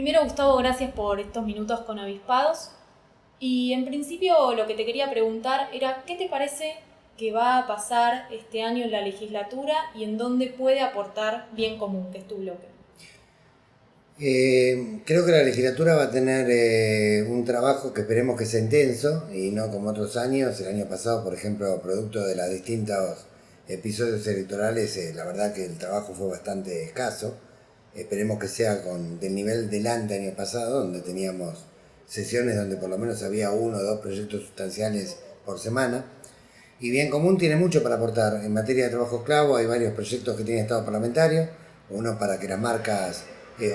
Primero, Gustavo, gracias por estos minutos con Avispados. Y en principio lo que te quería preguntar era, ¿qué te parece que va a pasar este año en la legislatura y en dónde puede aportar Bien Común, que es tu bloque? Creo que la legislatura va a tener un trabajo que esperemos que sea intenso y no como otros años. El año pasado, por ejemplo, producto de los distintos episodios electorales, la verdad que el trabajo fue bastante escaso. Esperemos que sea del nivel del año pasado, donde teníamos sesiones donde por lo menos había uno o dos proyectos sustanciales por semana. Y Bien Común tiene mucho para aportar. En materia de trabajo esclavo hay varios proyectos que tiene Estado parlamentario. Uno para que las marcas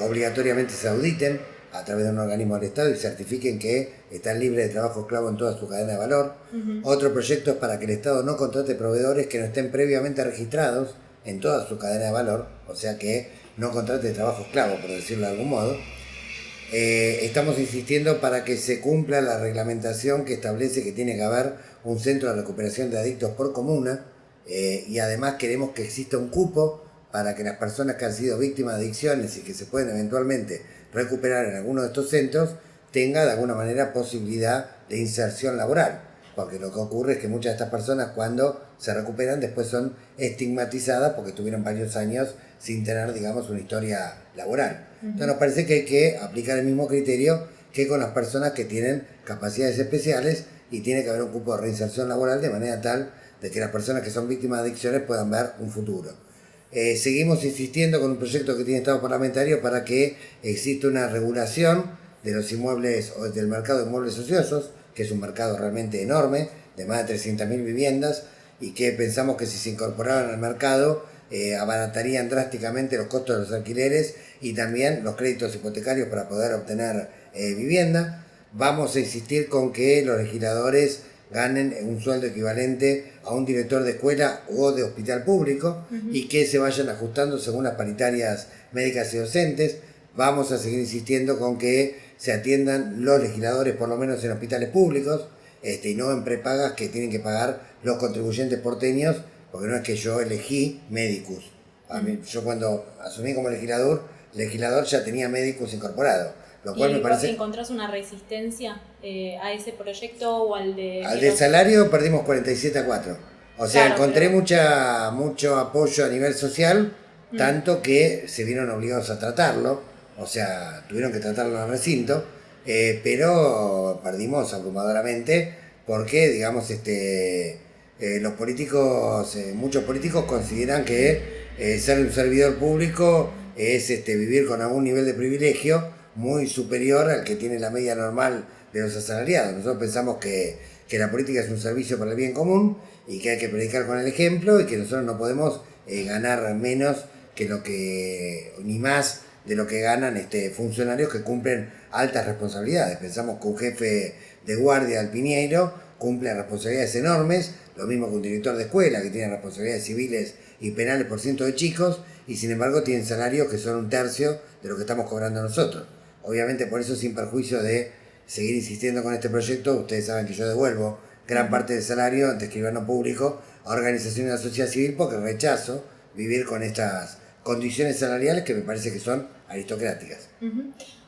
obligatoriamente se auditen a través de un organismo del Estado y certifiquen que están libres de trabajo esclavo en toda su cadena de valor. Otro proyecto es para que el Estado no contrate proveedores que no estén previamente registrados en toda su cadena de valor, o sea que no contrate trabajo esclavo, por decirlo de algún modo. Estamos insistiendo para que se cumpla la reglamentación que establece que tiene que haber un centro de recuperación de adictos por comuna, y además queremos que exista un cupo para que las personas que han sido víctimas de adicciones y que se pueden eventualmente recuperar en alguno de estos centros tenga de alguna manera posibilidad de inserción laboral, porque lo que ocurre es que muchas de estas personas cuando se recuperan después son estigmatizadas porque tuvieron varios años sin tener, digamos, una historia laboral. Entonces nos parece que hay que aplicar el mismo criterio que con las personas que tienen capacidades especiales y tiene que haber un cupo de reinserción laboral de manera tal de que las personas que son víctimas de adicciones puedan ver un futuro. Seguimos insistiendo con un proyecto que tiene Estado parlamentario para que exista una regulación de los inmuebles o del mercado de inmuebles ociosos, que es un mercado realmente enorme, de más de 300.000 viviendas, y que pensamos que si se incorporaran al mercado abaratarían drásticamente los costos de los alquileres y también los créditos hipotecarios para poder obtener vivienda. Vamos a insistir con que los legisladores ganen un sueldo equivalente a un director de escuela o de hospital público y que se vayan ajustando según las paritarias médicas y docentes. Vamos a seguir insistiendo con que se atiendan los legisladores por lo menos en hospitales públicos y no en prepagas que tienen que pagar los contribuyentes porteños, porque no es que yo elegí médicos. Yo cuando asumí como legislador ya tenía médicos incorporados. Lo cual ¿Y me parece... encontrás una resistencia a ese proyecto o al de... Al de salario perdimos 47-4. O sea, Claro, encontré pero... mucho apoyo a nivel social, tanto que se vieron obligados a tratarlo. O sea, tuvieron que tratarlo en el recinto, pero perdimos abrumadoramente porque, digamos, los políticos, muchos políticos consideran que ser un servidor público es vivir con algún nivel de privilegio muy superior al que tiene la media normal de los asalariados. Nosotros pensamos que la política es un servicio para el bien común y que hay que predicar con el ejemplo y que nosotros no podemos ganar menos que lo que, ni más de lo que ganan funcionarios que cumplen altas responsabilidades. Pensamos que un jefe de guardia del Piñeiro cumple responsabilidades enormes, lo mismo que un director de escuela que tiene responsabilidades civiles y penales por ciento de chicos, y sin embargo tienen salarios que son un tercio de lo que estamos cobrando nosotros. Obviamente por eso, sin perjuicio de seguir insistiendo con este proyecto, ustedes saben que yo devuelvo gran parte del salario ante escribano público a organizaciones de la sociedad civil porque rechazo vivir con estas condiciones salariales que me parece que son aristocráticas.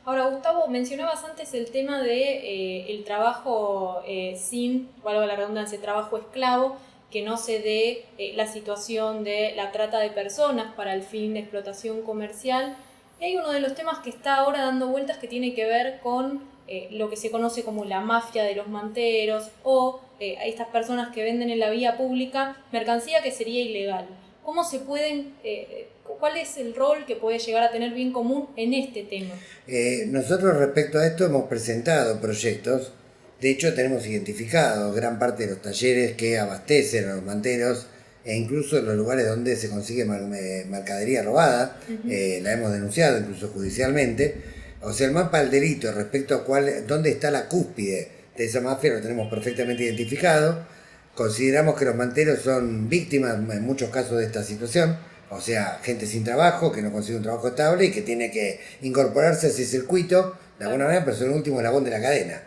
Ahora, Gustavo, mencionabas antes el tema de el trabajo sin, valga la redundancia, trabajo esclavo, que no se dé la situación de la trata de personas para el fin de explotación comercial. Y hay uno de los temas que está ahora dando vueltas que tiene que ver con lo que se conoce como la mafia de los manteros o estas personas que venden en la vía pública mercancía que sería ilegal. ¿Cómo se pueden, cuál es el rol que puede llegar a tener Bien Común en este tema? Nosotros respecto a esto hemos presentado proyectos. De hecho tenemos identificado gran parte de los talleres que abastecen a los manteros e incluso los lugares donde se consigue mercadería robada. La hemos denunciado incluso judicialmente. O sea, el mapa del delito respecto a dónde está la cúspide de esa mafia lo tenemos perfectamente identificado. Consideramos que los manteros son víctimas en muchos casos de esta situación, o sea, gente sin trabajo, que no consigue un trabajo estable y que tiene que incorporarse a ese circuito de alguna manera, pero son el último eslabón de la cadena,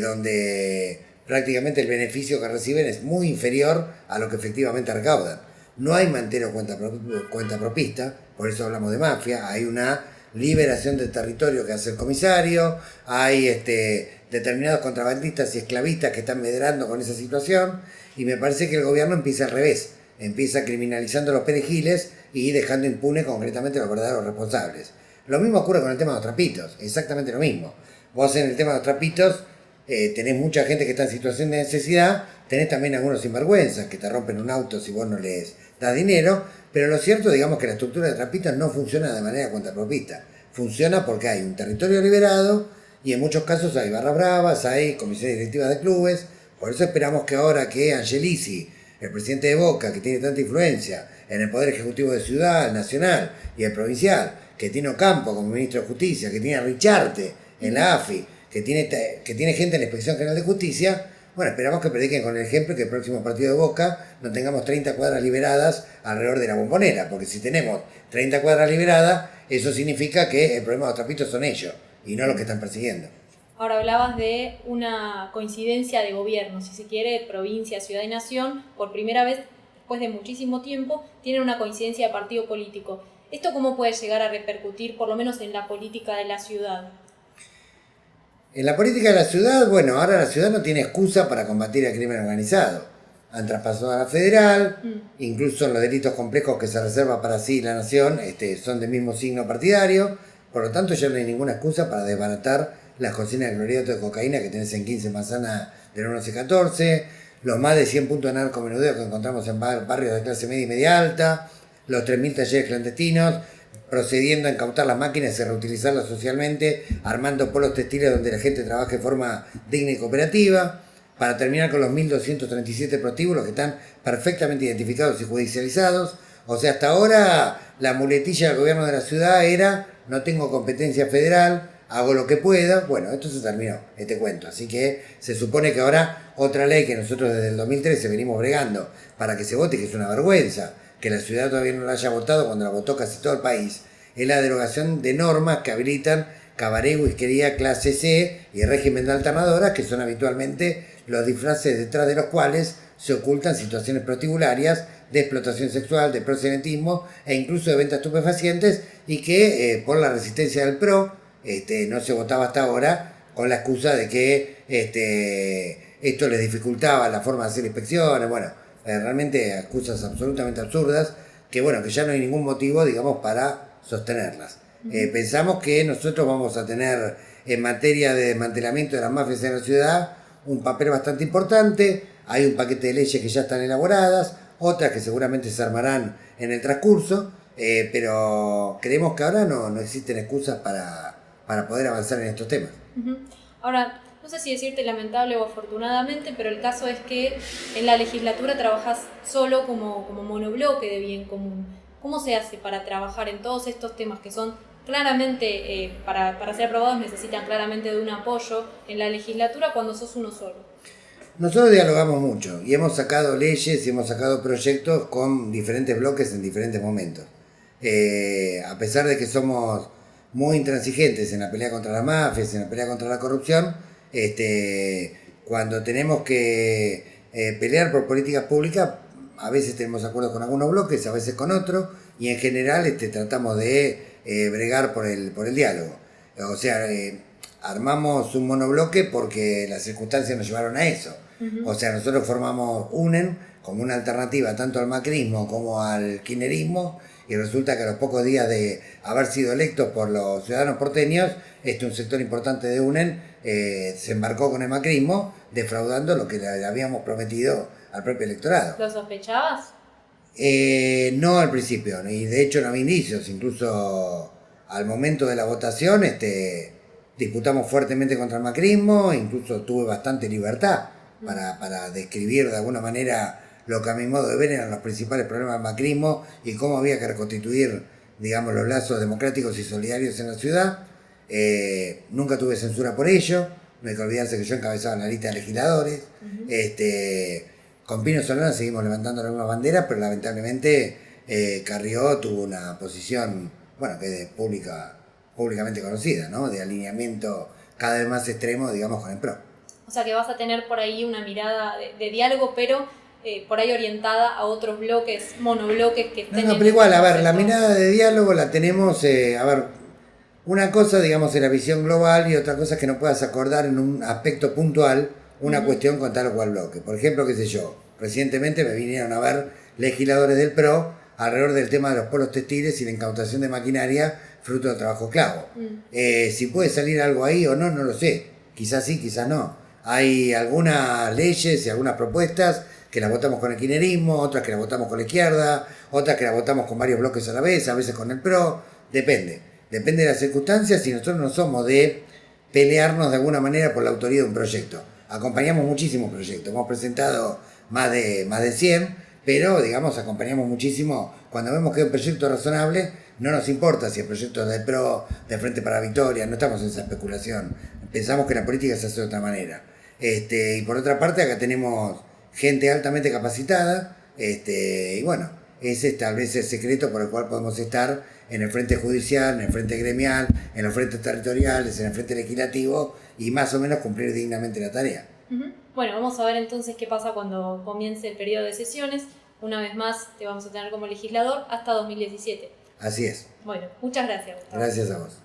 donde prácticamente el beneficio que reciben es muy inferior a lo que efectivamente recaudan. No hay mantero cuenta propista, por eso hablamos de mafia, hay una liberación del territorio que hace el comisario, hay determinados contrabandistas y esclavistas que están medrando con esa situación, y me parece que el gobierno empieza al revés, empieza criminalizando a los perejiles y dejando impune concretamente a los verdaderos responsables. Lo mismo ocurre con el tema de los trapitos, exactamente lo mismo. Vos en el tema de los trapitos tenés mucha gente que está en situación de necesidad, tenés también algunos sinvergüenzas que te rompen un auto si vos no les das dinero, pero lo cierto, digamos, que la estructura de trapitos no funciona de manera contrapropista. Funciona porque hay un territorio liberado y en muchos casos hay barras bravas, hay comisiones directivas de clubes. Por eso esperamos que ahora que Angelici, el presidente de Boca, que tiene tanta influencia en el Poder Ejecutivo de Ciudad, el nacional y el provincial, que tiene Ocampo como ministro de Justicia, que tiene a Richarte en la AFI, que tiene gente en la Inspección General de Justicia, bueno, esperamos que prediquen con el ejemplo que el próximo partido de Boca no tengamos 30 cuadras liberadas alrededor de la Bombonera, porque si tenemos 30 cuadras liberadas, eso significa que el problema de los trapitos son ellos y no los que están persiguiendo. Ahora hablabas de una coincidencia de gobierno, si se quiere, provincia, ciudad y nación, por primera vez, después de muchísimo tiempo, tienen una coincidencia de partido político. ¿Esto cómo puede llegar a repercutir, por lo menos en la política de la ciudad? En la política de la ciudad, bueno, ahora la ciudad no tiene excusa para combatir el crimen organizado. Han traspasado a la federal, incluso en los delitos complejos que se reserva para sí la nación, son del mismo signo partidario, por lo tanto ya no hay ninguna excusa para desbaratar las cocinas de clorhidrato de cocaína que tenés en 15 manzanas del 1114, los más de 100 puntos de narcomenudeo que encontramos en barrios de clase media y media alta, los 3.000 talleres clandestinos, procediendo a incautar las máquinas y reutilizarlas socialmente, armando polos textiles donde la gente trabaje de forma digna y cooperativa, para terminar con los 1.237 prostíbulos que están perfectamente identificados y judicializados. O sea, hasta ahora la muletilla del gobierno de la ciudad era: no tengo competencia federal, hago lo que pueda. Bueno, esto se terminó, este cuento. Así que se supone que ahora otra ley que nosotros desde el 2013 venimos bregando para que se vote, que es una vergüenza que la ciudad todavía no la haya votado cuando la votó casi todo el país, es la derogación de normas que habilitan cabaret, whiskería clase C y régimen de alternadoras, que son habitualmente los disfraces detrás de los cuales se ocultan situaciones prostibularias de explotación sexual, de proxenetismo e incluso de venta de estupefacientes, y que por la resistencia del PRO no se votaba hasta ahora, con la excusa de que esto les dificultaba la forma de hacer inspecciones. Bueno, realmente excusas absolutamente absurdas, que bueno, que ya no hay ningún motivo, digamos, para sostenerlas. Pensamos que nosotros vamos a tener en materia de desmantelamiento de las mafias en la ciudad un papel bastante importante. Hay un paquete de leyes que ya están elaboradas, otras que seguramente se armarán en el transcurso, pero creemos que ahora no existen excusas para poder avanzar en estos temas. Ahora, no sé si decirte lamentable o afortunadamente, pero el caso es que en la legislatura trabajas solo como monobloque de bien común. ¿Cómo se hace para trabajar en todos estos temas que son claramente, para ser aprobados necesitan claramente de un apoyo en la legislatura cuando sos uno solo? Nosotros dialogamos mucho y hemos sacado leyes y hemos sacado proyectos con diferentes bloques en diferentes momentos. A pesar de que somos muy intransigentes en la pelea contra las mafias, en la pelea contra la corrupción, cuando tenemos que pelear por políticas públicas, a veces tenemos acuerdos con algunos bloques, a veces con otros, y en general tratamos de bregar por el diálogo. O sea, armamos un monobloque porque las circunstancias nos llevaron a eso. O sea, nosotros formamos UNEN como una alternativa tanto al macrismo como al kirchnerismo, y resulta que a los pocos días de haber sido electos por los ciudadanos porteños, un sector importante de UNEN se embarcó con el macrismo, defraudando lo que le habíamos prometido al propio electorado. ¿Lo sospechabas? No al principio, y de hecho no había indicios. Incluso al momento de la votación disputamos fuertemente contra el macrismo, incluso tuve bastante libertad para describir de alguna manera lo que a mi modo de ver eran los principales problemas del macrismo y cómo había que reconstituir, digamos, los lazos democráticos y solidarios en la ciudad. Nunca tuve censura por ello, no hay que olvidarse que yo encabezaba la lista de legisladores. Con Pino Solana seguimos levantando la misma bandera, pero lamentablemente Carrió tuvo una posición, bueno, que es públicamente conocida, ¿no? De alineamiento cada vez más extremo, digamos, con el PRO. O sea que vas a tener por ahí una mirada de diálogo, pero por ahí orientada a otros bloques, monobloques que estén... No, pero igual, a ver, la mirada de diálogo la tenemos, Una cosa, digamos, es la visión global y otra cosa es que no puedas acordar en un aspecto puntual una cuestión con tal o cual bloque. Por ejemplo, qué sé yo, recientemente me vinieron a ver legisladores del PRO alrededor del tema de los polos textiles y la incautación de maquinaria fruto del trabajo esclavo. Si puede salir algo ahí o no, no lo sé. Quizás sí, quizás no. Hay algunas leyes y algunas propuestas que las votamos con el kirchnerismo, otras que las votamos con la izquierda, otras que las votamos con varios bloques a veces con el PRO, depende. Depende de las circunstancias y nosotros no somos de pelearnos de alguna manera por la autoría de un proyecto. Acompañamos muchísimos proyectos, hemos presentado más de 100, pero digamos acompañamos muchísimo. Cuando vemos que es un proyecto razonable, no nos importa si el proyecto es del PRO, de Frente para Victoria, no estamos en esa especulación. Pensamos que la política se hace de otra manera. Y por otra parte, acá tenemos gente altamente capacitada, y bueno, ese es tal vez el secreto por el cual podemos estar en el frente judicial, en el frente gremial, en los frentes territoriales, en el frente legislativo y más o menos cumplir dignamente la tarea. Bueno, vamos a ver entonces qué pasa cuando comience el periodo de sesiones. Una vez más te vamos a tener como legislador hasta 2017. Así es. Bueno, muchas gracias, Gustavo. Gracias a vos.